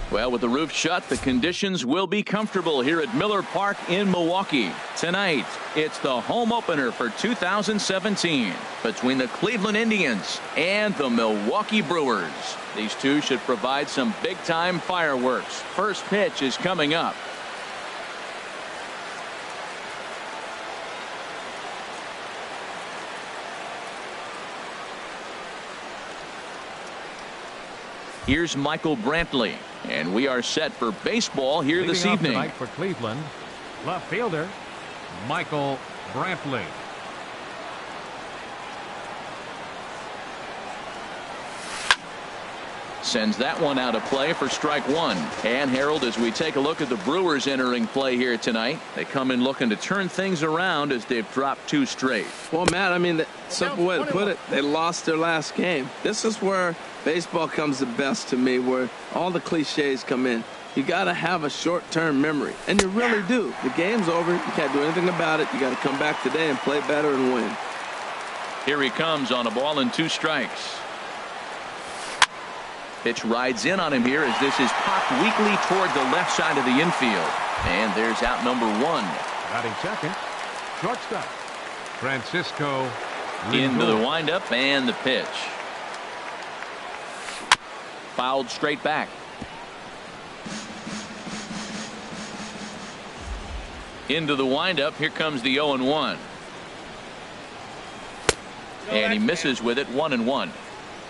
Well, with the roof shut, the conditions will be comfortable here at Miller Park in Milwaukee. Tonight, it's the home opener for 2017 between the Cleveland Indians and the Milwaukee Brewers. These two should provide some big-time fireworks. First pitch is coming up. Here's Michael Brantley, and we are set for baseball here this evening. Tonight for Cleveland, left fielder Michael Brantley. Sends that one out of play for strike one. And Harold, as we take a look at the Brewers entering play here tonight, they come in looking to turn things around as they've dropped 2 straight. Well, Matt, I mean, the simple way to put it, they lost their last game. This is where baseball comes the best to me, where all the cliches come in. You got to have a short-term memory, and you really do. The game's over. You can't do anything about it. You got to come back today and play better and win. Here he comes on a ball and 2 strikes. Pitch rides in on him here as this is popped weakly toward the left side of the infield. And there's out number 1. Batting second, shortstop Francisco into the windup and the pitch. Fouled straight back. Into the windup. Here comes the 0-1. And he misses with it. 1-1.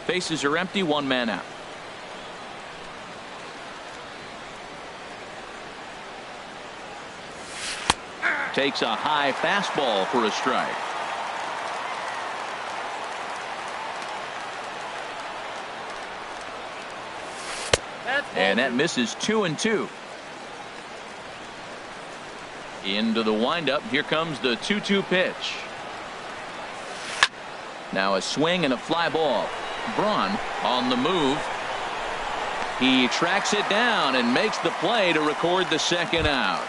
Bases are empty. 1 man out. Takes a high fastball for a strike. And that misses 2-2. Into the windup. Here comes the 2-2 pitch. Now a swing and a fly ball. Braun on the move. He tracks it down and makes the play to record the second out.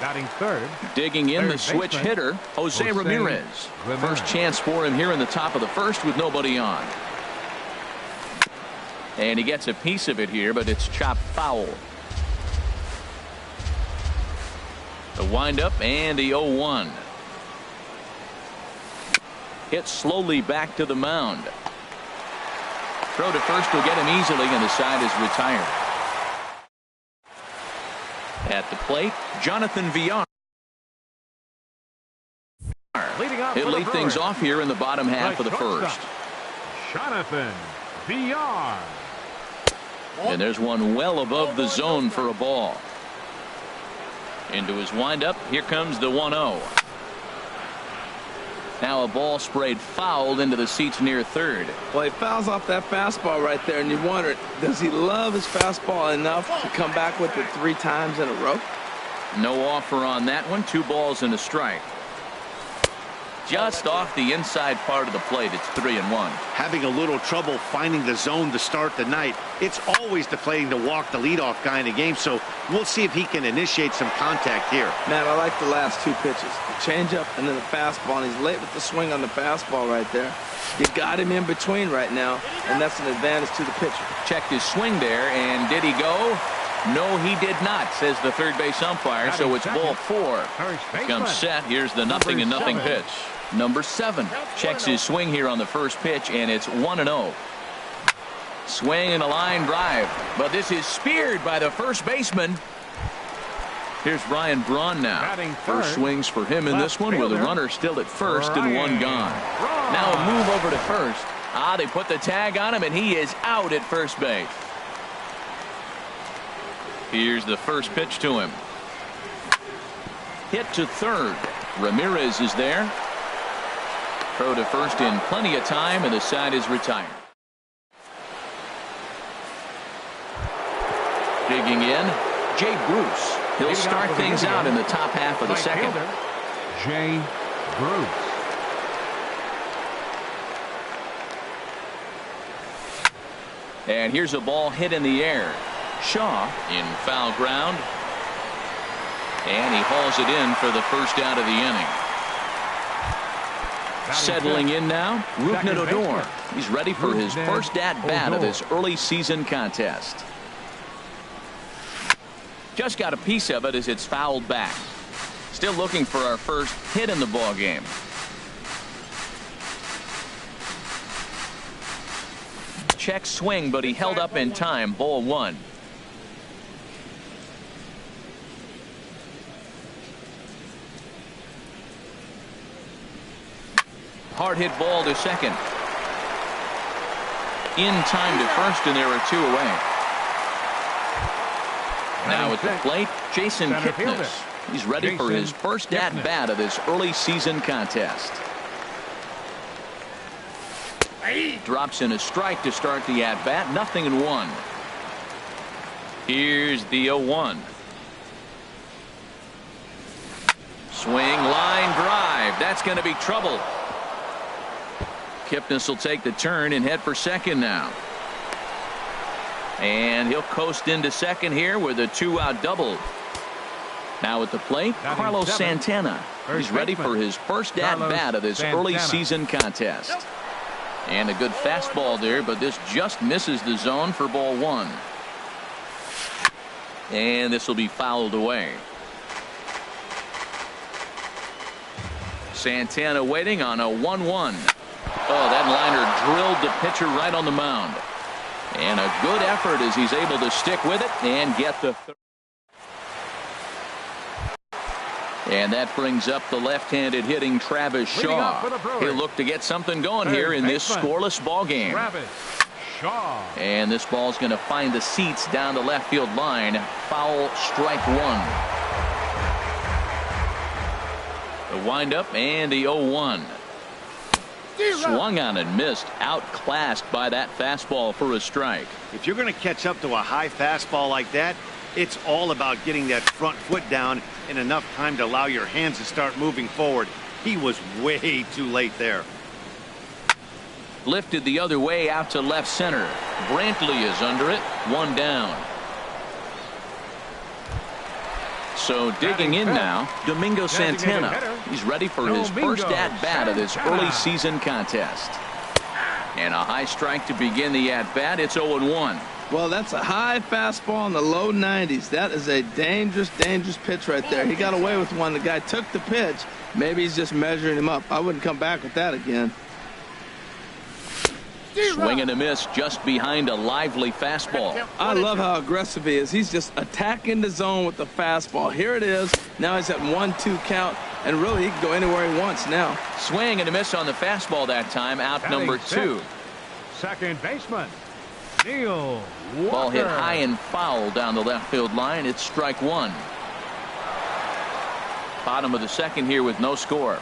Batting third. Digging in the switch hitter, Jose Ramirez. First chance for him here in the top of the first with nobody on. And he gets a piece of it here, but it's chopped foul. The windup and the 0-1. Hit slowly back to the mound. Throw to first will get him easily, and the side is retired. At the plate, Jonathan Villar. He'll lead things off here in the bottom half of the first. Jonathan Villar. And there's one well above the zone for a ball. Into his windup. Here comes the 1-0. Now a ball sprayed foul into the seats near third. Well, he fouls off that fastball right there, and you wonder, does he love his fastball enough to come back with it 3 times in a row? No offer on that one. 2 balls and a strike. Just off the inside part of the plate. It's 3-1. Having a little trouble finding the zone to start the night. It's always deflating to walk the leadoff guy in the game, so we'll see if he can initiate some contact here. Matt, I like the last 2 pitches. The changeup and then the fastball, and he's late with the swing on the fastball right there. You got him in between right now, and that's an advantage to the pitcher. Checked his swing there, and did he go? No, he did not, says the third base umpire, so it's ball 4. Comes set. Here's the 0-0 pitch. Number 7 checks his swing here on the first pitch, and it's 1-0. Swing and a line drive, but this is speared by the first baseman. Here's Ryan Braun now. First swings for him in this one with a runner still at first and 1 gone. Now a move over to first. They put the tag on him, and he is out at first base. Here's the first pitch to him. Hit to third. Ramirez is there. Throw to first in plenty of time, and the side is retired. Digging in, Jay Bruce. He'll start things out in the top half of the second. Jay Bruce. And here's a ball hit in the air. Shaw in foul ground. And he hauls it in for the first out of the inning. Settling in now, Rougned Odor. He's ready for his first at-bat of this early season contest. Just got a piece of it as it's fouled back. Still looking for our first hit in the ball game. Check swing, but he held up in time. Ball 1. Hard hit ball to second. In time to first, and there are 2 away. Now at the plate, Jason Kipnis. He's ready for his first at-bat of this early season contest. Drops in a strike to start the at-bat. 0-1. Here's the 0-1. Swing, line drive. That's going to be trouble. Kipnis will take the turn and head for second now. And he'll coast into second here with a 2-out double. Now at the plate, Carlos Santana. He's ready for his first at-bat of this early season contest. And a good fastball there, but this just misses the zone for ball 1. And this will be fouled away. Santana waiting on a 1-1. Oh, that liner drilled the pitcher right on the mound. And a good effort as he's able to stick with it and get the third. And that brings up the left-handed hitting Travis Shaw. He'll look to get something going here in this scoreless ball game. Travis Shaw. And this ball's going to find the seats down the left field line. Foul, strike 1. The windup and the 0-1. Swung on and missed. Outclassed by that fastball for a strike. If you're going to catch up to a high fastball like that, it's all about getting that front foot down in enough time to allow your hands to start moving forward. He was way too late there. Lifted the other way out to left center. Brantley is under it. 1 down. So digging in now, Domingo Santana. He's ready for his first at-bat of this early season contest. And a high strike to begin the at-bat. It's 0-1. Well, that's a high fastball in the low 90s. That is a dangerous, dangerous pitch right there. He got away with one. The guy took the pitch. Maybe he's just measuring him up. I wouldn't come back with that again. Swing and a miss just behind a lively fastball. I love how aggressive he is. He's just attacking the zone with the fastball. Here it is. Now he's at 1-2 count, and really he can go anywhere he wants now. Swing and a miss on the fastball that time. Out number 2. Second baseman Neil Walker. Ball hit high and foul down the left field line. It's strike 1. Bottom of the second here with no score.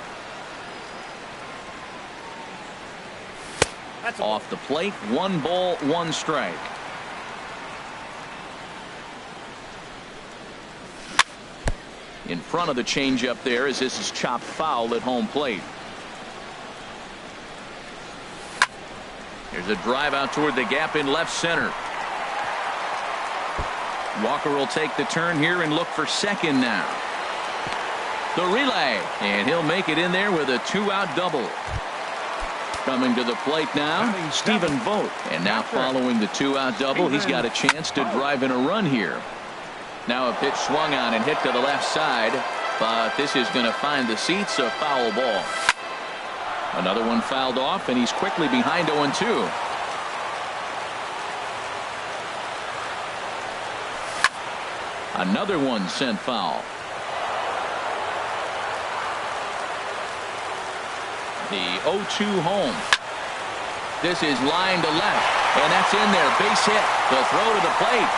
Off the plate, 1 ball, 1 strike. In front of the changeup there as this is chopped foul at home plate. Here's a drive out toward the gap in left center. Walker will take the turn here and look for second now. The relay, and he'll make it in there with a 2-out double. Coming to the plate now, Stephen Vogt. And now following the 2-out double, he's got a chance to drive in a run here. Now a pitch swung on and hit to the left side, but this is going to find the seats. A foul ball. Another one fouled off, and he's quickly behind 0-2. Another one sent foul. The 0-2 home. This is line to left, and that's in there. Base hit. The throw to the plate.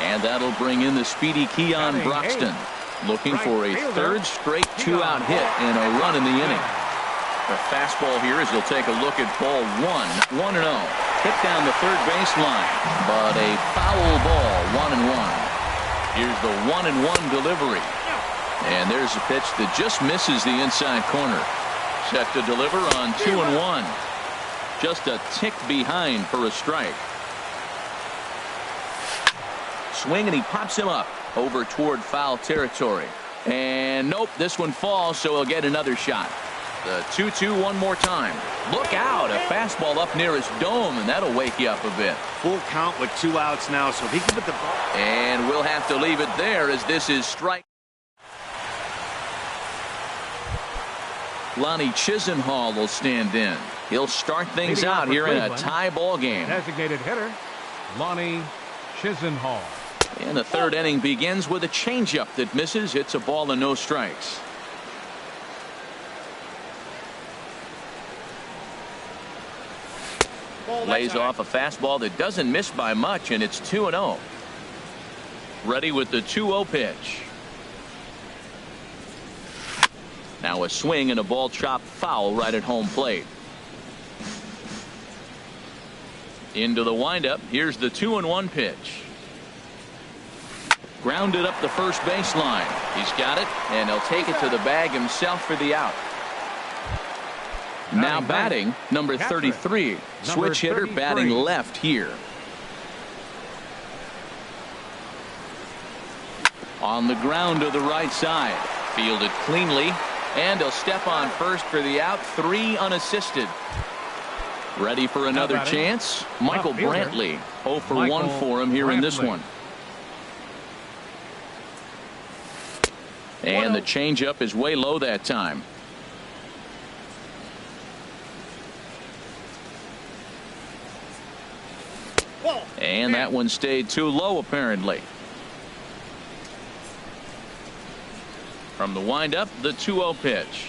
And that'll bring in the speedy Keon Broxton, looking for a third straight 2-out hit and a run in the inning. The fastball here as he'll take a look at ball 1. 1-0. Hit down the third baseline, but a foul ball. 1-1. Here's the 1-1 delivery. And there's a pitch that just misses the inside corner. Set to deliver on 2-1. Just a tick behind for a strike. Swing, and he pops him up over toward foul territory. And nope, this one falls, so he'll get another shot. The 2-2 one more time. Look out, a fastball up near his dome, and that'll wake you up a bit. Full count with 2 outs now, so he can put the ball. And we'll have to leave it there as this is strike. Lonnie Chisenhall will stand in. He'll start things out here in a tie ball game. Designated hitter, Lonnie Chisenhall. And the third inning begins with a changeup that misses. It's a ball and no strikes. Lays off a fastball that doesn't miss by much, and it's 2-0. Ready with the 2-0 pitch. Now a swing and a ball chopped foul right at home plate. Into the windup. Here's the 2-1 pitch. Grounded up the first baseline. He's got it, and he'll take it to the bag himself for the out. Now batting, number 33. Switch hitter batting left here. On the ground to the right side. Fielded cleanly, and he'll step on first for the out. 3 unassisted. Ready for another chance? Michael Brantley. 0 for 1 for him here in this one. And the changeup is way low that time. And that one stayed too low, apparently. From the windup, the 2-0 pitch.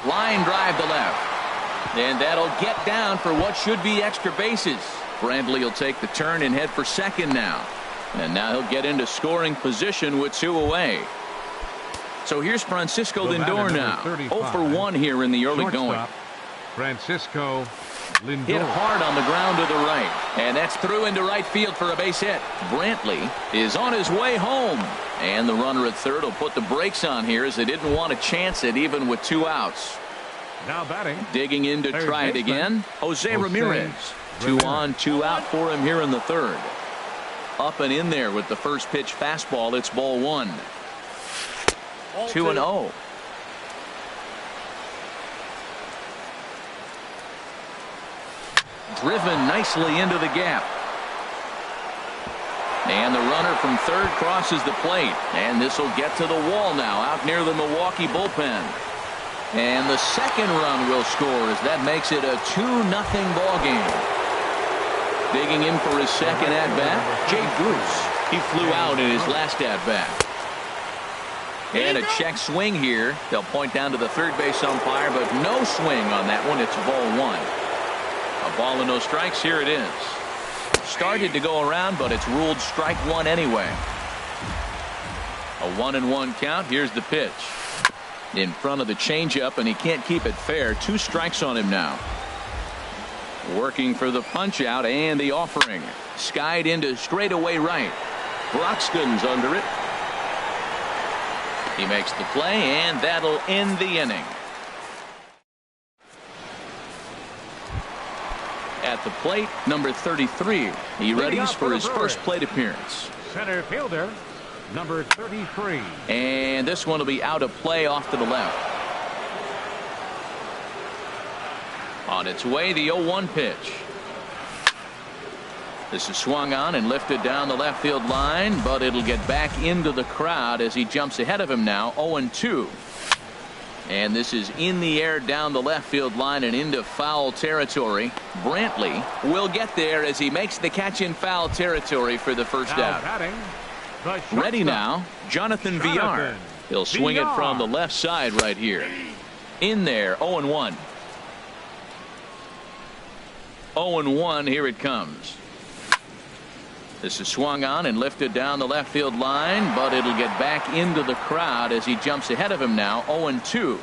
Line drive to left. And that'll get down for what should be extra bases. Brantley will take the turn and head for second now. And now he'll get into scoring position with 2 away. So here's Francisco Lindor now. 0 for 1 here in the early going. Francisco Lindor. Hit hard on the ground to the right. And that's through into right field for a base hit. Brantley is on his way home. And the runner at third will put the brakes on here as they didn't want to chance it even with 2 outs. Now batting. Digging in to try it again. Jose Ramirez. 2 on, 2 out for him here in the third. Up and in there with the first pitch fastball. It's ball 1. 2-0. Driven nicely into the gap. And the runner from third crosses the plate. And this will get to the wall now out near the Milwaukee bullpen. And the second run will score as that makes it a 2-0 ball game. Digging in for his second at-bat, Jay Goose. He flew out in his last at-bat. And a check swing here. They'll point down to the third base umpire, but no swing on that one. It's ball 1. A ball and no strikes. Here it is. Started to go around, but it's ruled strike 1 anyway. A 1-1 count. Here's the pitch. In front of the changeup, and he can't keep it fair. 2 strikes on him now. Working for the punch out and the offering. Skied into straightaway right. Broxton's under it. He makes the play, and that'll end the inning. At the plate, number 33. He readies for his first plate appearance. Center fielder, number 33. And this one will be out of play off to the left. On its way, the 0-1 pitch. This is swung on and lifted down the left field line, but it'll get back into the crowd as he jumps ahead of him now. 0-2. And this is in the air down the left field line and into foul territory. Brantley will get there as he makes the catch in foul territory for the first out. Ready now, Jonathan Villar. He'll swing it from the left side right here. In there, 0-1. 0-1, here it comes. This is swung on and lifted down the left field line, but it'll get back into the crowd as he jumps ahead of him now. 0-2.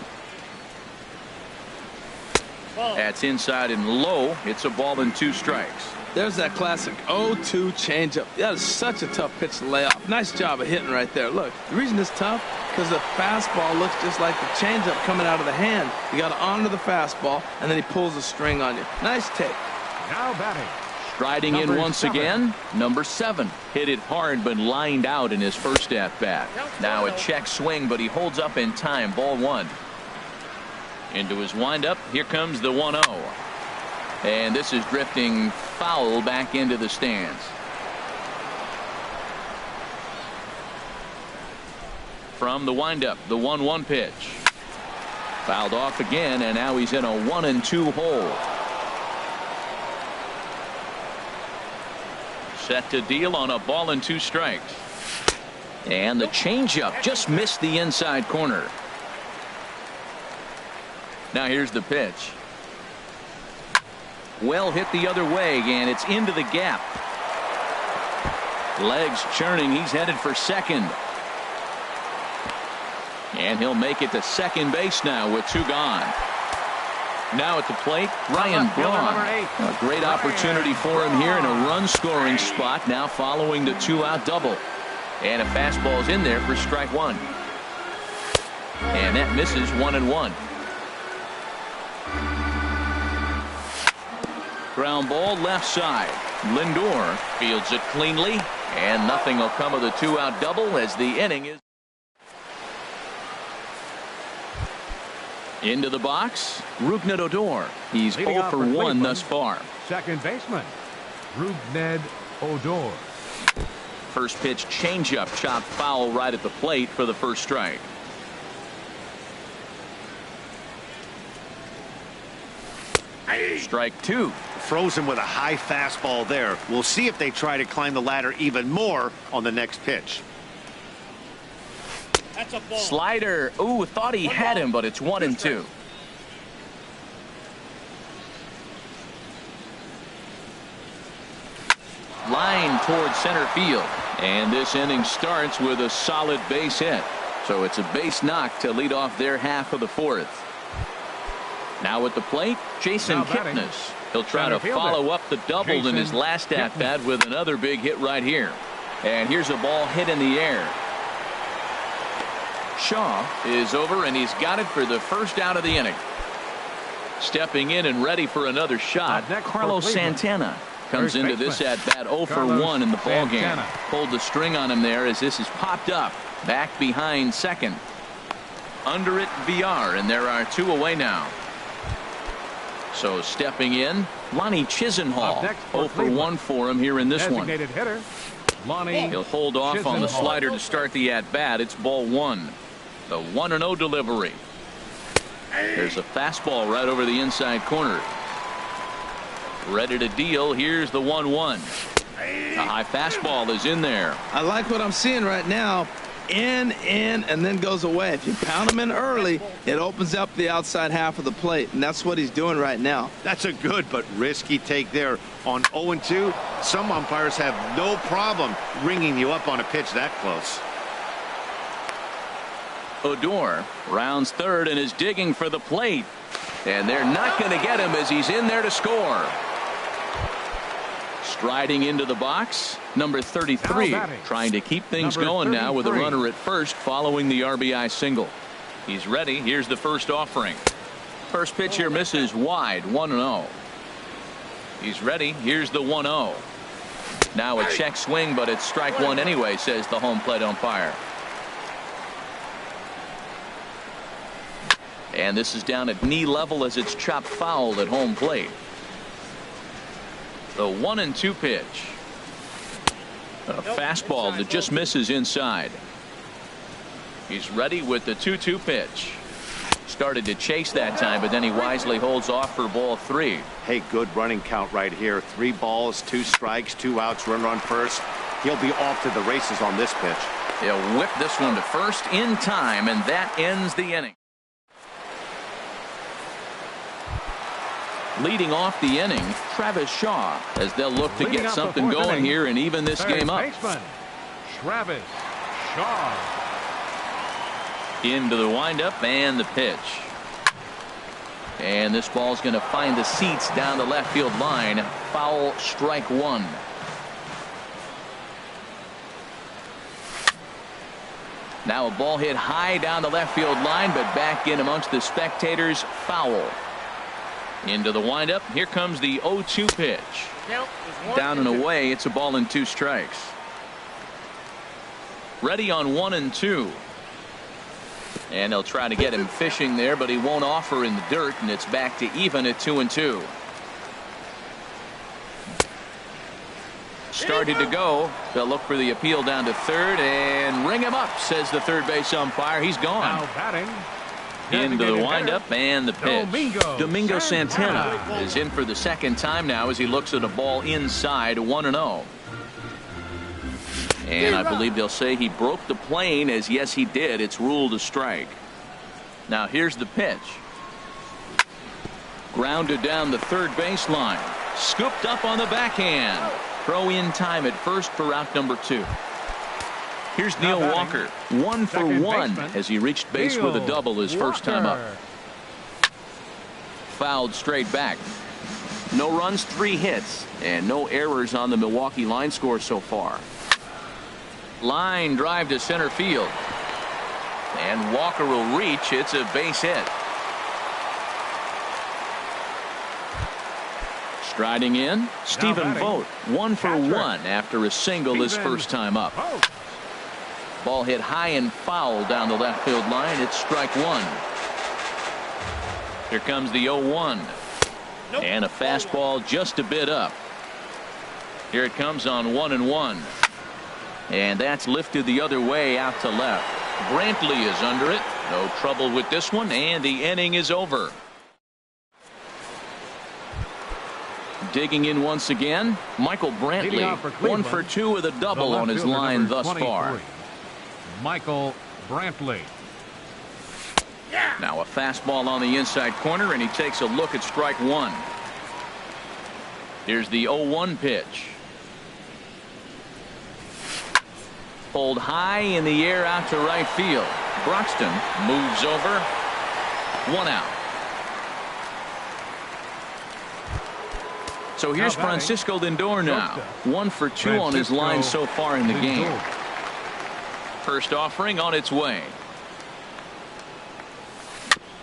That's inside and low. It's a ball and 2 strikes. There's that classic 0-2 changeup. That is such a tough pitch to lay off. Nice job of hitting right there. Look, the reason it's tough because the fastball looks just like the changeup coming out of the hand. You got to honor the fastball, and then he pulls the string on you. Nice take. Now batting, Striding in once again, number 7. Hit it hard but lined out in his first at-bat. Now a check swing, but he holds up in time. Ball 1. Into his windup. Here comes the 1-0. And this is drifting foul back into the stands. From the windup, the 1-1 pitch. Fouled off again, and now he's in a 1-2 hole. Set to deal on a ball and 2 strikes. And the changeup just missed the inside corner. Now here's the pitch. Well hit the other way, and it's into the gap. Legs churning. He's headed for second. And he'll make it to second base now with 2 gone. Now at the plate, Ryan Braun. A great opportunity for him here in a run-scoring spot now following the 2-out double. And a fastball's in there for strike 1. And that misses 1-1. Ground ball left side. Lindor fields it cleanly, and nothing will come of the 2-out double as the inning is. Into the box, Rougned Odor. He's 0 for 1 thus far. Second baseman, Rougned Odor. First pitch changeup chopped foul right at the plate for the first strike. Strike 2. Froze him with a high fastball there. We'll see if they try to climb the ladder even more on the next pitch. That's a ball. Slider. Ooh, thought he had him, but it's 1-2. Line towards center field. And this inning starts with a solid base hit. So it's a base knock to lead off their half of the 4th. Now at the plate, Jason Kipnis. He'll try to follow up the double in his last at-bat with another big hit right here. And here's a ball hit in the air. Shaw is over, and he's got it for the first out of the inning. Stepping in and ready for another shot, Carlos Santana comes into this at-bat 0 for 1 in the ballgame. Pulled the string on him there as this is popped up. Back behind second. Under it, VR, and there are 2 away now. So stepping in, Lonnie Chisenhall. 0 for 1 for him here in this one. Hitter, Lonnie. He'll hold off on the slider to start the at-bat. It's ball 1. The 1-0 delivery. There's a fastball right over the inside corner. Ready to deal. Here's the 1-1. A high fastball is in there. I like what I'm seeing right now. In, and then goes away. If you pound him in early, it opens up the outside half of the plate, and that's what he's doing right now. That's a good but risky take there. On 0-2, some umpires have no problem ringing you up on a pitch that close. Odor rounds third and is digging for the plate. And they're not going to get him as he's in there to score. Striding into the box, number 33, trying to keep things going now with a runner at first following the RBI single. He's ready. Here's the first offering. First pitch here misses wide, 1-0. He's ready. Here's the 1-0. Now a check swing, but it's strike 1 anyway, says the home plate umpire. And this is down at knee level as it's chopped foul at home plate. The 1-2 pitch. A fastball that just misses inside. He's ready with the 2-2 pitch. Started to chase that time, but then he wisely holds off for ball 3. Hey, good running count right here. 3 balls, 2 strikes, 2 outs, runner on first. He'll be off to the races on this pitch. He'll whip this one to first in time, and that ends the inning. Leading off the inning, Travis Shaw, as they'll look to get something going here and even this game up. Travis Shaw. Into the windup and the pitch. And this ball's going to find the seats down the left field line. Foul, strike 1. Now a ball hit high down the left field line, but back in amongst the spectators. Foul. Into the windup. Here comes the 0-2 pitch. Down and away. It's a ball and 2 strikes. Ready on 1-2. And they'll try to get him fishing there, but he won't offer in the dirt, and it's back to even at 2-2. Started to go. They'll look for the appeal down to third and ring him up, says the third base umpire. He's gone. Now batting. Into the windup and the pitch. Domingo Santana is in for the second time now as he looks at a ball inside 1-0. And I believe they'll say he broke the plane, as yes he did. It's ruled a strike. Now here's the pitch. Grounded down the third baseline. Scooped up on the backhand. Throw in time at first for out number 2. Here's Neil Walker, 1 for 1 as he reached base with a double his first time up. Fouled straight back. No runs, 3 hits, and no errors on the Milwaukee line score so far. Line drive to center field. And Walker will reach. It's a base hit. Striding in, Stephen Vogt, 1 for 1 after a single his first time up. Ball hit high and foul down the left field line. It's strike 1. Here comes the 0-1. And a fastball just a bit up. Here it comes on 1-1. And that's lifted the other way out to left. Brantley is under it. No trouble with this one, and the inning is over. Digging in once again, Michael Brantley, 1 for 2 with a double on his line thus far. Michael Brantley. Now a fastball on the inside corner, and he takes a look at strike 1. Here's the 0-1 pitch. Pulled high in the air out to right field. Broxton moves over. 1 out. So here's Francisco Lindor now. 1 for 2 on his line so far in the game. First offering on its way.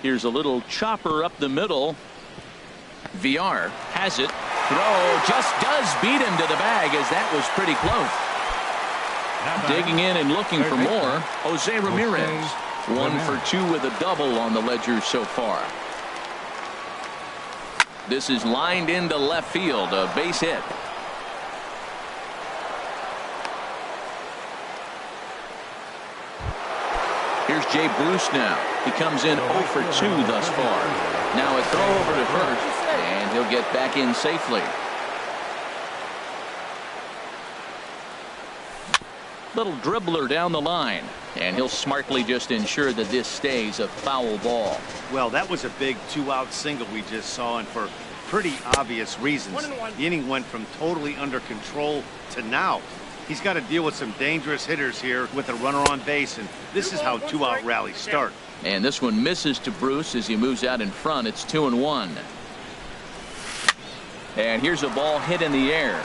Here's a little chopper up the middle. VR has it. Throw just does beat him to the bag, as that was pretty close. Digging in and looking for more, Jose Ramirez. 1 for 2 with a double on the ledger so far. This is lined into left field, a base hit. Here's Jay Bruce now. He comes in 0 for 2 thus far. Now a throw over to first, and he'll get back in safely. Little dribbler down the line, and he'll smartly just ensure that this stays a foul ball. Well, that was a big 2-out single we just saw, and for pretty obvious reasons. The inning went from totally under control to now. He's got to deal with some dangerous hitters here with a runner on base, and this is how 2-out rallies start. And this one misses to Bruce as he moves out in front. It's 2-1. And here's a ball hit in the air.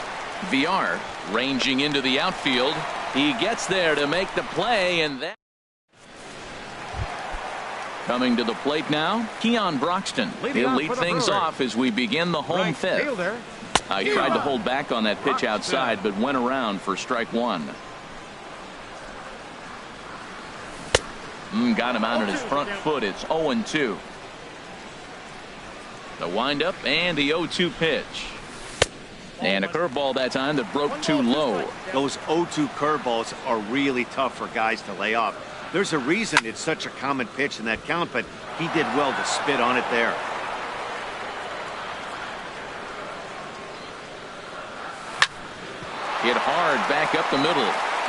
VR ranging into the outfield. He gets there to make the play, and that. Coming to the plate now, Keon Broxton. He'll lead things off as we begin the home fifth. He tried to hold back on that pitch outside, but went around for strike 1. Got him out on his front foot. It's 0-2. The windup and the 0-2 pitch. And a curveball that time that broke too low. Those 0-2 curveballs are really tough for guys to lay off. There's a reason it's such a common pitch in that count, but he did well to spit on it there. Hit hard back up the middle,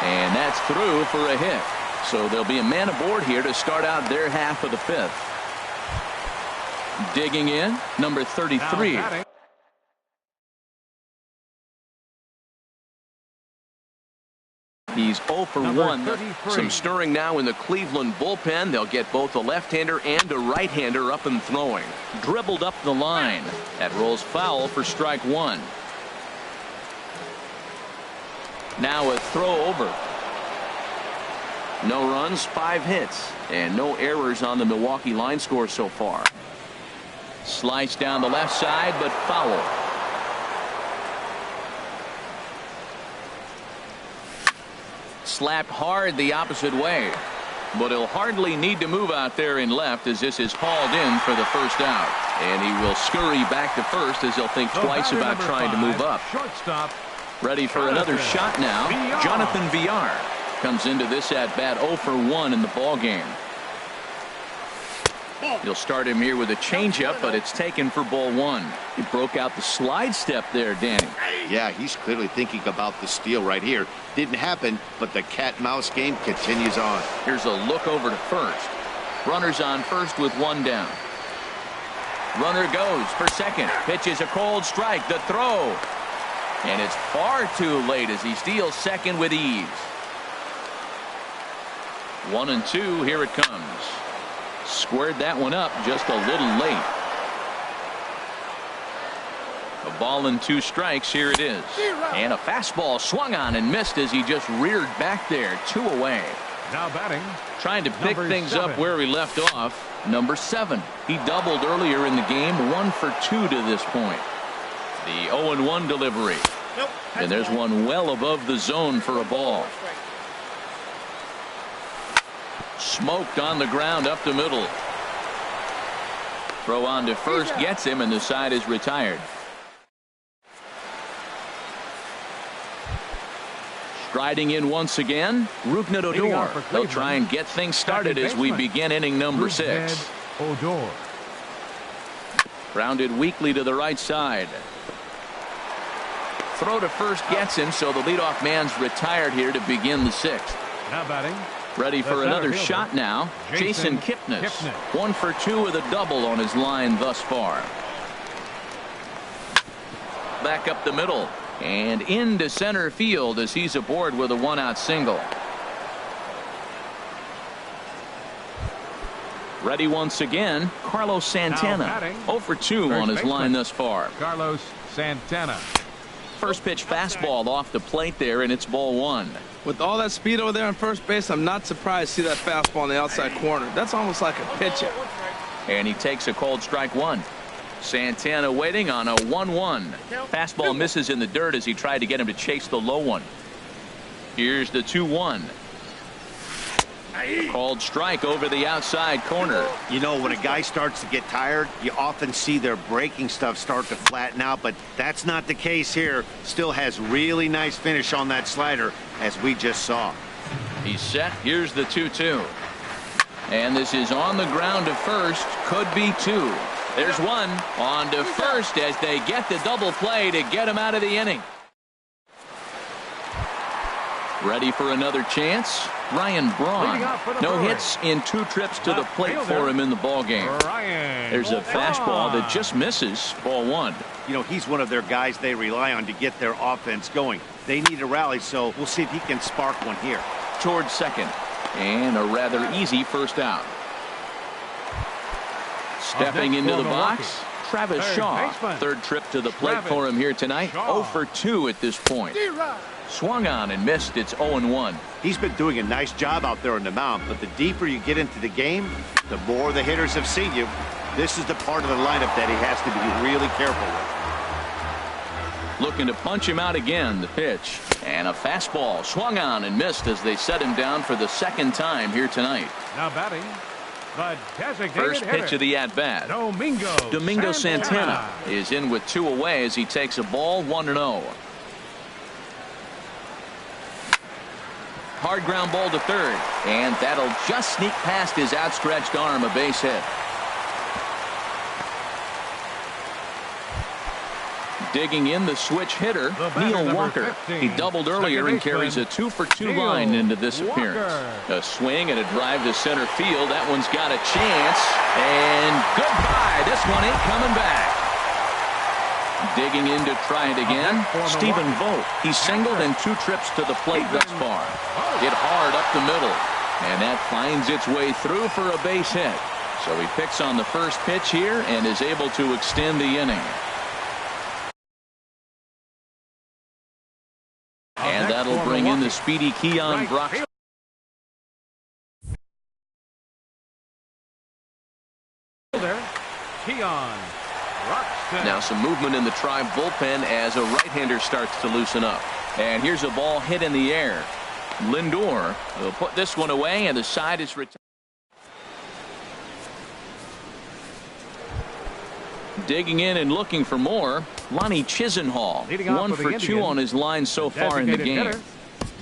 and that's through for a hit. So there'll be a man aboard here to start out their half of the fifth. Digging in, number 33. He's 0 for 1. Some stirring now in the Cleveland bullpen. They'll get both a left-hander and a right-hander up and throwing. Dribbled up the line. That rolls foul for strike 1. Now a throw over. No runs, 5 hits, and no errors on the Milwaukee line score so far. Slice down the left side, but foul. Slapped hard the opposite way. But he'll hardly need to move out there in left as this is hauled in for the first out. And he will scurry back to first as he'll think twice about trying to move up. Shortstop. Ready for another shot now. Jonathan Villar comes into this at bat 0 for 1 in the ball game. You'll start him here with a changeup, but it's taken for ball 1. He broke out the slide step there, Danny. Yeah, he's clearly thinking about the steal right here. Didn't happen, but the cat-mouse game continues on. Here's a look over to first. Runners on first with 1 down. Runner goes for second. Pitches a cold strike. The throw. And it's far too late as he steals second with ease. 1-2. Here it comes. Squared that one up just a little late. A ball and 2 strikes. Here it is. And a fastball swung on and missed as he just reared back there. 2 away. Now batting. Trying to pick things up where we left off. Number 7. He doubled earlier in the game. 1 for 2 to this point. The 0-1 delivery. And there's one well above the zone for a ball. Smoked on the ground up the middle. Throw on to first gets him, and the side is retired. Striding in once again, Rougned Odor. They'll try and get things started as we begin inning number 6. Odor. Grounded weakly to the right side. Throw to first gets him, so the leadoff man's retired here to begin the 6th. Now batting. Ready for another shot now. Jason Kipnis. 1 for 2 with a double on his line thus far. Back up the middle and into center field as he's aboard with a 1-out single. Ready once again, Carlos Santana. 0 for 2 on his line thus far. Carlos Santana. First pitch fastball off the plate there, and it's ball 1. With all that speed over there on first base, I'm not surprised to see that fastball on the outside corner. That's almost like a pitch it. And he takes a cold strike 1. Santana waiting on a 1-1. Fastball misses in the dirt as he tried to get him to chase the low one. Here's the 2-1. Called strike over the outside corner. You know, when a guy starts to get tired, you often see their breaking stuff start to flatten out, but that's not the case here. Still has really nice finish on that slider, as we just saw. He's set. Here's the 2-2. And this is on the ground to first. Could be 2. There's 1 on to first as they get the double play to get him out of the inning. Ready for another chance. Ryan Braun. No hits in 2 trips to the plate for him in the ball game. There's a fastball that just misses. Ball 1. You know, he's one of their guys they rely on to get their offense going. They need a rally, so we'll see if he can spark one here. Towards second. And a rather easy first out. Stepping into the box, Travis Shaw. 3rd trip to the plate for him here tonight. 0 for 2 at this point. Swung on and missed. It's 0-1. He's been doing a nice job out there on the mound, but the deeper you get into the game, the more the hitters have seen you. This is the part of the lineup that he has to be really careful with. Looking to punch him out again. The pitch. And a fastball swung on and missed as they set him down for the 2nd time here tonight. Now batting. The designated First pitch of the at-bat. Domingo Santana is in with 2 away as he takes a ball 1-0. Hard ground ball to third, and that'll just sneak past his outstretched arm, a base hit. Digging in the switch hitter, Neil Walker. He doubled earlier and carries a 2 for 2 line into this appearance. A swing and a drive to center field. That one's got a chance, and goodbye. This one ain't coming back. Digging in to try it again, Stephen Vogt. He's singled in 2 trips to the plate thus far. Hit hard up the middle, and that finds its way through for a base hit. So he picks on the first pitch here and is able to extend the inning. And that'll bring in the speedy Keon Broxton. Keon Now some movement in the Tribe bullpen as a right-hander starts to loosen up. And here's a ball hit in the air. Lindor will put this one away, and the side is retired. Digging in and looking for more, Lonnie Chisenhall. 1 for 2 on his line so far in the game.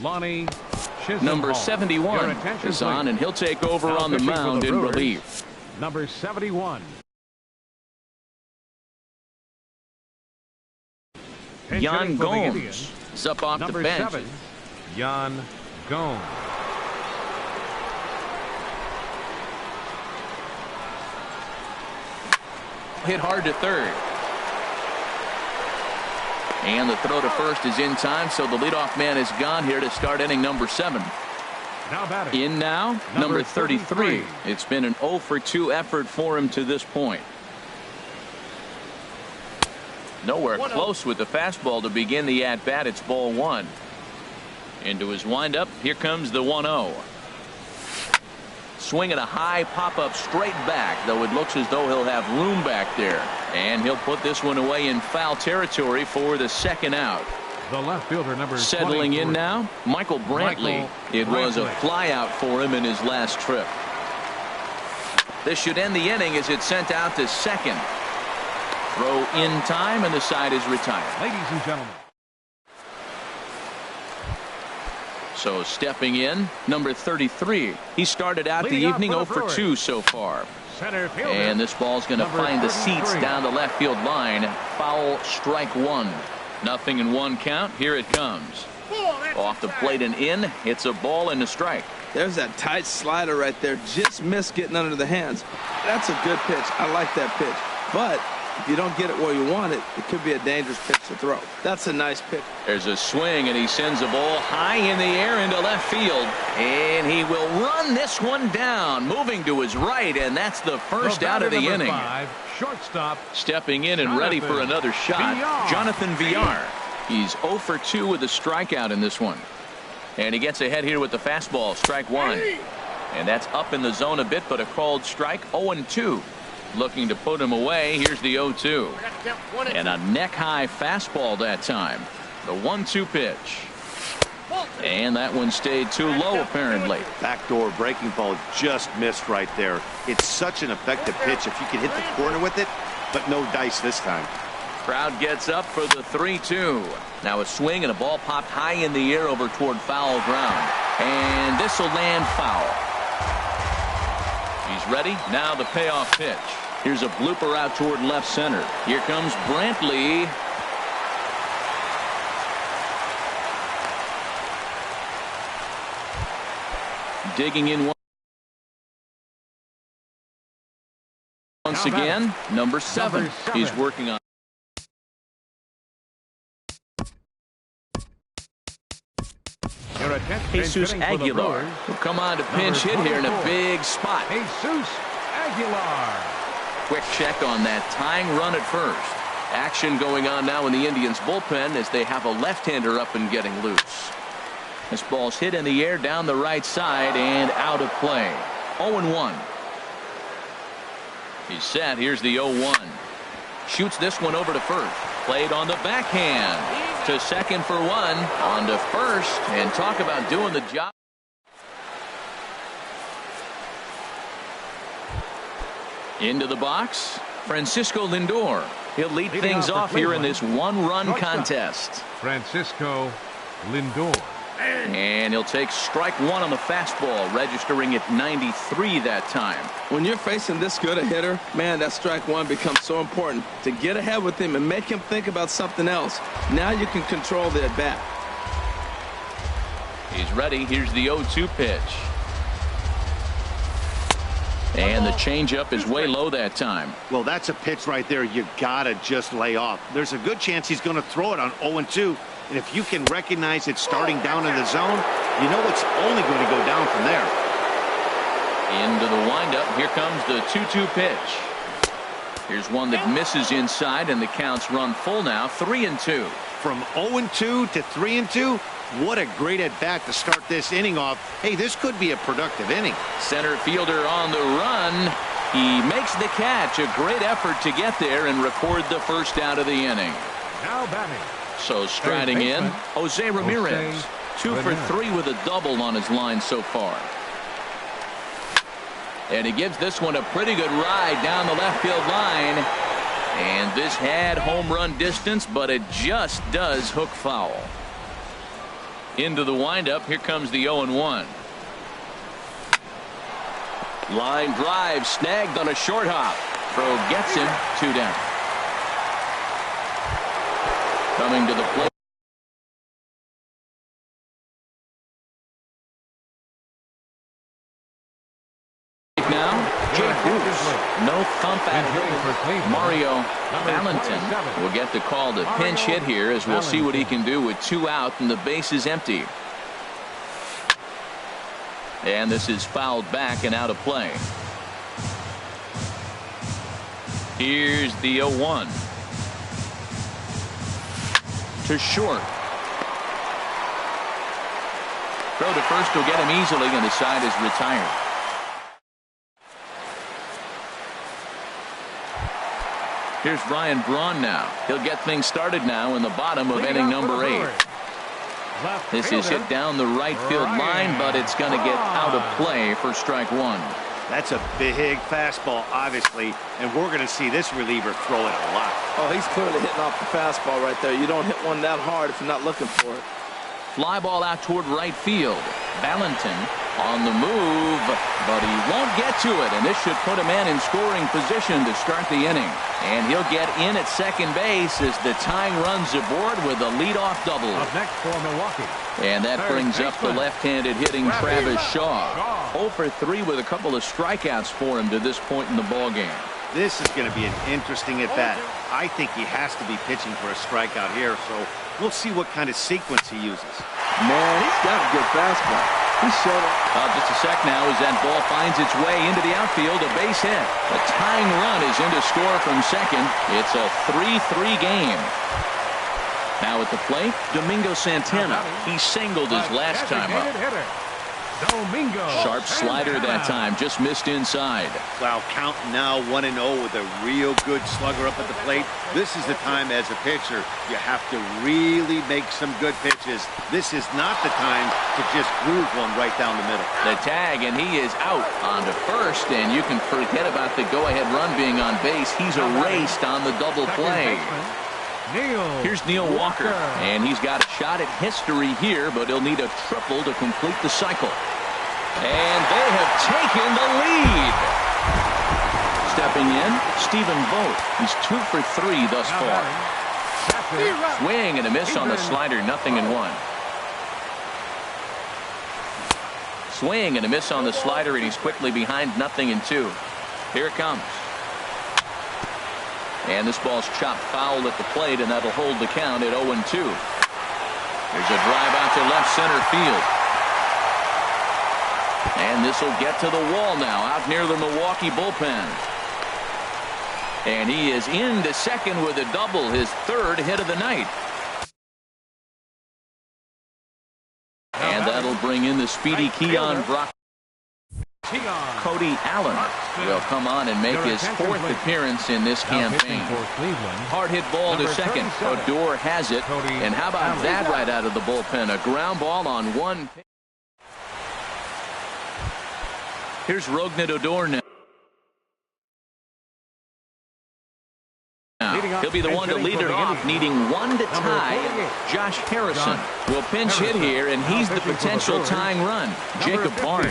Lonnie Chisenhall. Number 71 is on, and he'll take over on the mound in relief. Number 71. Yan Gomes is up off the bench. Number 7, Yan Gomes. Hit hard to third. And the throw to first is in time, so the leadoff man is gone here to start inning number 7. Now batting. In now, number 33. It's been an 0 for 2 effort for him to this point. Nowhere close with the fastball to begin the at-bat. It's ball 1. Into his windup. Here comes the 1-0. Swinging a high pop-up straight back, though it looks as though he'll have room back there. And he'll put this one away in foul territory for the second out. The left fielder, number Settling 24. in now, Michael Brantley. It was a flyout for him in his last trip. This should end the inning as it's sent out to second. Throw in time, and the side is retired. Ladies and gentlemen. So stepping in, number 33. He started out the evening 0 for 2 so far. Center fielder, and this ball's going to find the seats down the left field line. Foul, strike 1. Nothing in 1 count. Here it comes. Off the plate and in. It's a ball and a strike. There's that tight slider right there. Just missed getting under the hands. That's a good pitch. I like that pitch. But if you don't get it where you want it, it could be a dangerous pitch to throw. That's a nice pitch. There's a swing, and he sends a ball high in the air into left field. And he will run this one down, moving to his right, and that's the first out of the inning. 5, shortstop. Stepping in and ready for another shot, Jonathan Villar. He's 0 for 2 with a strikeout in this one. And he gets ahead here with the fastball, strike 1. And that's up in the zone a bit, but a called strike, 0-2. Looking to put him away. Here's the 0-2. And a neck-high fastball that time. The 1-2 pitch. And that one stayed too low, apparently. Backdoor breaking ball just missed right there. It's such an effective pitch if you can hit the corner with it, but no dice this time. Crowd gets up for the 3-2. Now a swing and a ball popped high in the air over toward foul ground. And this will land foul. He's ready. Now the payoff pitch. Here's a blooper out toward left center. Here comes Brantley. Digging in once again. Number 7. He's working on. Jesus Aguilar will come on to pinch hit here in a big spot. Jesus Aguilar. Quick check on that tying run at first. Action going on now in the Indians bullpen as they have a left-hander up and getting loose. This ball's hit in the air down the right side and out of play. 0-1. He's set. Here's the 0-1. Shoots this one over to first. Played on the backhand. To second for 1. On to first. And talk about doing the job. Into the box, Francisco Lindor. He'll lead things off here in this one-run contest. Francisco Lindor. And he'll take strike 1 on the fastball, registering at 93 that time. When you're facing this good a hitter, man, that strike 1 becomes so important to get ahead with him and make him think about something else. Now you can control the at-bat. He's ready. Here's the 0-2 pitch. And the changeup is way low that time. Well, that's a pitch right there you gotta just lay off. There's a good chance he's going to throw it on 0-2. And if you can recognize it starting down in the zone, you know it's only going to go down from there. Into the windup. Here comes the 2-2 pitch. Here's one that misses inside, and the counts run full now. 3-2. From 0-2 to 3-2. What a great at bat to start this inning off. Hey, this could be a productive inning. Center fielder on the run. He makes the catch. A great effort to get there and record the first out of the inning. Now batting. So striding in, Jose Ramirez. 2 for 3 with a double on his line so far. And he gives this one a pretty good ride down the left field line. And this had home run distance, but it just does hook foul. Into the windup. Here comes the 0-1. Line drive snagged on a short hop. Throw gets him. 2 down. Coming to the plate. Now, Jake Bruce. No thump at him. Mario Valentin will get the call to pinch hit here, as we'll see what he can do with 2 out and the base is empty. And this is fouled back and out of play. Here's the 0-1. To short. Throw to first will get him easily, and the side is retired. Here's Ryan Braun now. He'll get things started now in the bottom of inning number 8. This is hit down the right field line, but it's going to get out of play for strike 1. That's a big fastball, obviously, and we're going to see this reliever throw it a lot. Oh, he's clearly hitting off the fastball right there. You don't hit one that hard if you're not looking for it. Fly ball out toward right field. Valentin on the move, but he won't get to it, and this should put a man in scoring position to start the inning. And he'll get in at second base as the tying runs aboard with a leadoff double. Up next for Milwaukee. And that brings up the left-handed hitting Travis Shaw. 0 for 3 with a couple of strikeouts for him to this point in the ballgame. This is going to be an interesting at-bat. I think he has to be pitching for a strikeout here, so we'll see what kind of sequence he uses. Man, he's got a good fastball. He showed it. Just a sec now as that ball finds its way into the outfield. A base hit. The tying run is in to score from second. It's a 3-3 game. Now at the plate, Domingo Santana. He singled his last time up. Domingo Sharp slider that time, just missed inside. Wow, count now 1-0 with a real good slugger up at the plate. This is the time as a pitcher you have to really make some good pitches. This is not the time to just groove one right down the middle. The tag, and he is out onto first, and you can forget about the go-ahead run being on base. He's erased on the double play. Here's Neil Walker, and he's got a shot at history here, but he'll need a triple to complete the cycle. And they have taken the lead. Stepping in, Stephen Vogt. He's 2 for 3 thus far. Swing and a miss on the slider, 0-1. Swing and a miss on the slider, and he's quickly behind 0-2. Here it comes. And this ball's chopped foul at the plate, and that'll hold the count at 0-2. There's a drive out to left center field. And this will get to the wall now, out near the Milwaukee bullpen. And he is into second with a double, his 3rd hit of the night. And that'll bring in the speedy Keon Brock. Cody Allen will come on and make his 4th appearance in this campaign. Hard hit ball to second. Odor has it. And how about that right out of the bullpen? A ground ball on 1. Here's Rougned Odor now. He'll be the one to lead it off, needing 1 to tie. Josh Harrison will pinch hit here, and he's the potential tying run. Jacob Barnes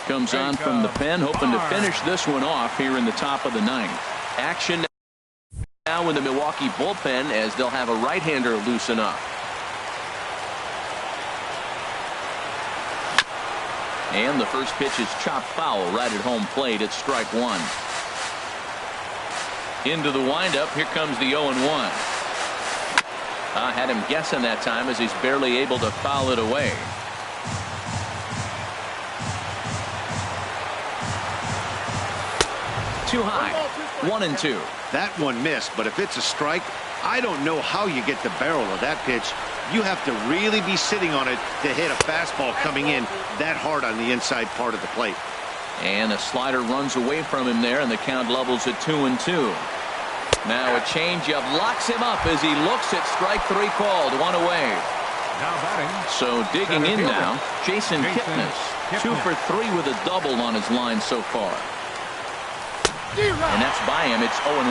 comes on from the pen, hoping to finish this one off here in the top of the 9th. Action now in the Milwaukee bullpen as they'll have a right-hander loosen up. And the first pitch is chopped foul right at home plate. It's strike 1. Into the windup. Here comes the 0-1. Had him guessing that time as he's barely able to foul it away. Too high. 1-2. That one missed, but if it's a strike, I don't know how you get the barrel of that pitch. You have to really be sitting on it to hit a fastball coming in that hard on the inside part of the plate. And a slider runs away from him there, and the count levels at 2-2. Now a changeup locks him up as he looks at strike 3 called. 1 away. Now batting. So digging in now, Jason Kipnis. 2 for 3 with a double on his line so far. And that's by him. It's 0-1.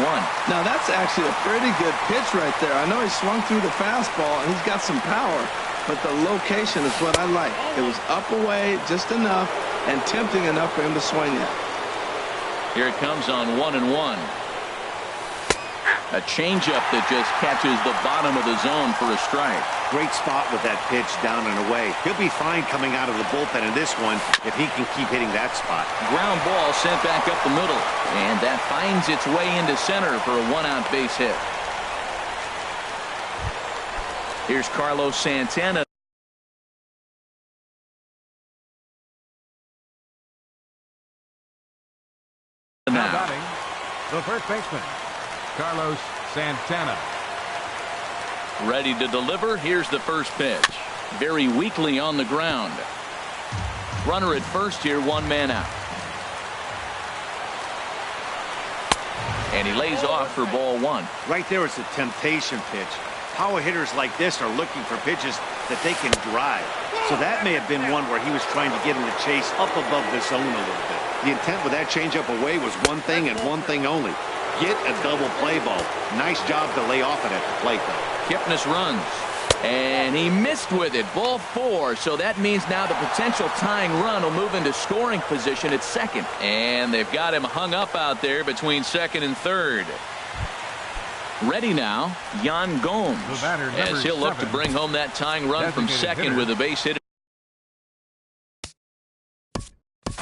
Now that's actually a pretty good pitch right there. I know he swung through the fastball and he's got some power, but the location is what I like. It was up away just enough and tempting enough for him to swing at. Here it comes on 1-1. A changeup that just catches the bottom of the zone for a strike. Great spot with that pitch down and away. He'll be fine coming out of the bullpen in this one if he can keep hitting that spot. Ground ball sent back up the middle, and that finds its way into center for a 1-out base hit. Here's Carlos Santana. Now batting, the first baseman, Carlos Santana. Ready to deliver. Here's the first pitch. Very weakly on the ground. Runner at first here, 1 man out. And he lays off for ball 1. Right there, it's a temptation pitch. Power hitters like this are looking for pitches that they can drive. So that may have been one where he was trying to get him to chase up above the zone a little bit. The intent with that changeup away was one thing and one thing only. Get a double play ball. Nice job to lay off it at the plate, though. Kipnis runs. And he missed with it. Ball 4. So that means now the potential tying run will move into scoring position at second. And they've got him hung up out there between second and third. Ready now, Yan Gomes, as he'll look to bring home that tying run from second with a base hit.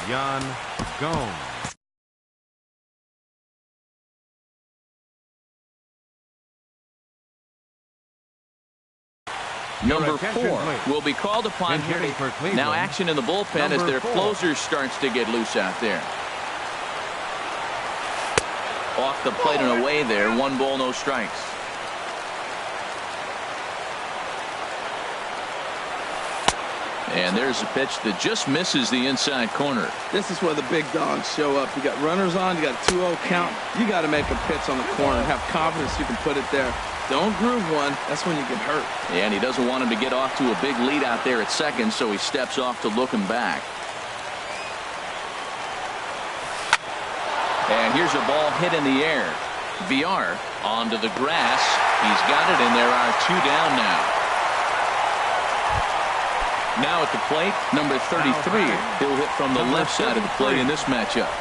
Yan Gomes. Number 4 will be called upon here. Now action in the bullpen as their closer starts to get loose out there. Off the plate and away there. 1 ball, no strikes. And there's a pitch that just misses the inside corner. This is where the big dogs show up. You got runners on, you got a 2-0 count. You got to make a pitch on the corner and have confidence you can put it there. Don't groove one. That's when you get hurt. And he doesn't want him to get off to a big lead out there at second, so he steps off to look him back. And here's a ball hit in the air. VR onto the grass. He's got it, and there are 2 down now. Now at the plate, number 33. He'll hit from the left side of the plate in this matchup.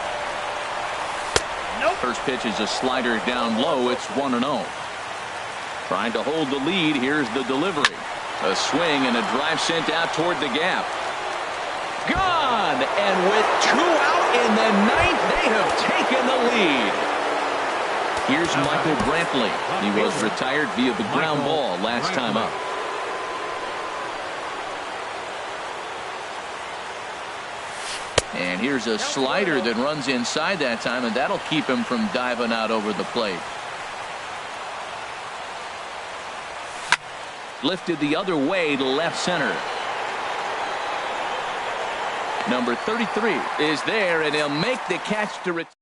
First pitch is a slider down low. It's 1-0. Trying to hold the lead. Here's the delivery. A swing and a drive sent out toward the gap. Gone! And with 2 out in the 9th, they have taken the lead. Here's Michael Brantley. He was retired via the ground ball last time up. And here's a slider that runs inside that time, and that'll keep him from diving out over the plate. Lifted the other way to left center. Number 33 is there, and he'll make the catch to return.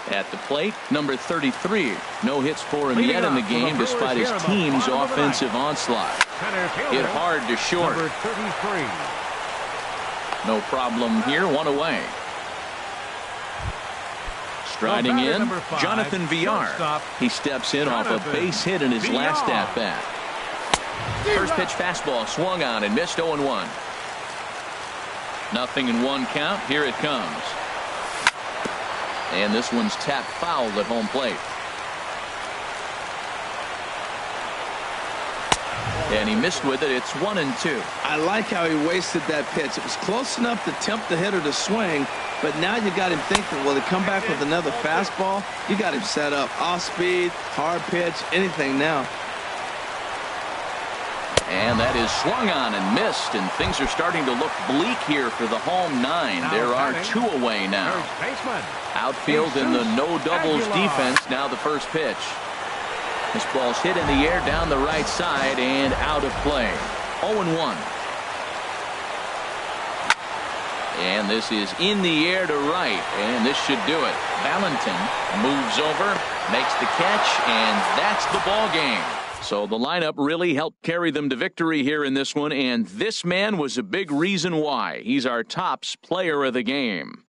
At the plate, number 33. No hits for him yet in the game despite his team's offensive onslaught. Hit hard to short. No problem here. 1 away. Striding in, Jonathan VR. He steps in off a base hit in his last at-bat. First pitch fastball swung on and missed. 0-1. 0-1 count. Here it comes. And this one's tapped foul at home plate. And he missed with it. It's 1-2. I like how he wasted that pitch. It was close enough to tempt the hitter to swing, but now you got him thinking, will he come back with another fastball? You got him set up. Off speed, hard pitch, anything now. And that is swung on and missed, and things are starting to look bleak here for the home 9. There are 2 away now. Outfield in the no doubles defense. Now the first pitch. This ball's hit in the air down the right side and out of play. 0-1. And this is in the air to right, and this should do it. Valentin moves over, makes the catch, and that's the ball game. So the lineup really helped carry them to victory here in this one, and this man was a big reason why. He's our tops player of the game.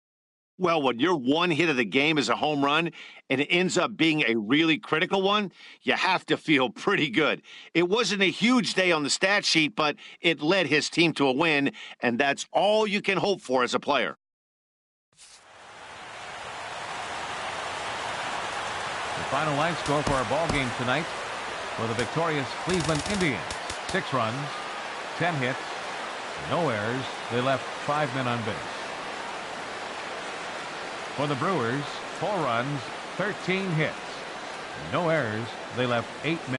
Well, when your one hit of the game is a home run and it ends up being a really critical one, you have to feel pretty good. It wasn't a huge day on the stat sheet, but it led his team to a win, and that's all you can hope for as a player. The final line score for our ball game tonight for the victorious Cleveland Indians: 6 runs, 10 hits, no errors. They left 5 men on base. For the Brewers, 4 runs, 13 hits, no errors. They left 8 men.